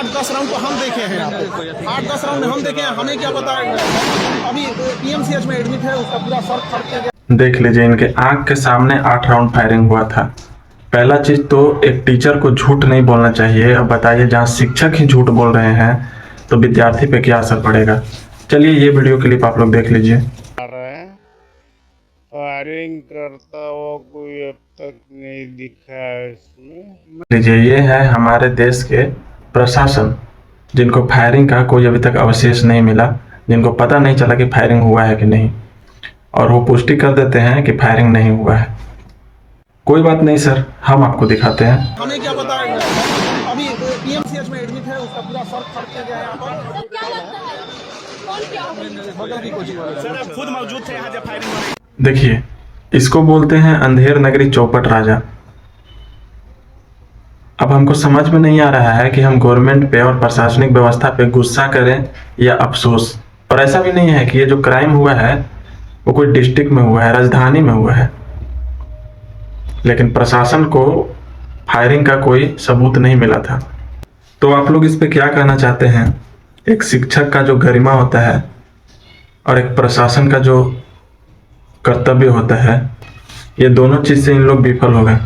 8-10 round तो हम देखे हैं, 8-10 राउंड हम देखे हैं, हमें क्या पता। अभी पीएमसीएच में एडमिट है, उसका पूरा सर फट गया। देख लीजिए, इनके आंख के सामने 8 राउंड फायरिंग हुआ था। पहला चीज तो एक टीचर को झूठ नहीं बोलना चाहिए। अब बताइए, जहाँ शिक्षक ही झूठ बोल रहे हैं तो विद्यार्थी पे क्या असर पड़ेगा। चलिए ये वीडियो क्लिप आप लोग देख लीजिए। फायरिंग करता हुआ कोई अब तक नहीं दिखा है इसमें। लीजिए, ये है हमारे देश के प्रशासन, जिनको फायरिंग का कोई अभी तक अवशेष नहीं मिला, जिनको पता नहीं चला कि फायरिंग हुआ है कि नहीं, और वो पुष्टि कर देते हैं कि फायरिंग नहीं हुआ है। कोई बात नहीं सर, हम आपको दिखाते हैं। हमें क्या पता। अभी पीएमसीएच में एडमिट है, उसका पूरा सर फट गया है। यहाँ पर क्या लगता है कौन क्या सर आप खुद मौजूद थे यहाँ जब फायरिंग हुई। देखिए, इसको बोलते हैं अंधेर नगरी चौपट राजा। अब हमको समझ में नहीं आ रहा है कि हम गवर्नमेंट पे और प्रशासनिक व्यवस्था पे गुस्सा करें या अफसोस। और ऐसा भी नहीं है कि ये जो क्राइम हुआ है वो कोई डिस्ट्रिक्ट में हुआ है, राजधानी में हुआ है, लेकिन प्रशासन को फायरिंग का कोई सबूत नहीं मिला था। तो आप लोग इस पे क्या कहना चाहते हैं? एक शिक्षक का जो गरिमा होता है और एक प्रशासन का जो कर्तव्य होता है, ये दोनों चीज से इन लोग विफल हो गए।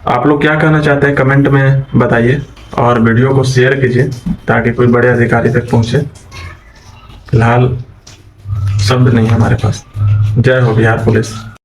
आप लोग क्या कहना चाहते हैं कमेंट में बताइए, और वीडियो को शेयर कीजिए ताकि कोई बड़े अधिकारी तक पहुंचे। फिलहाल शब्द नहीं हमारे पास। जय हो बिहार पुलिस।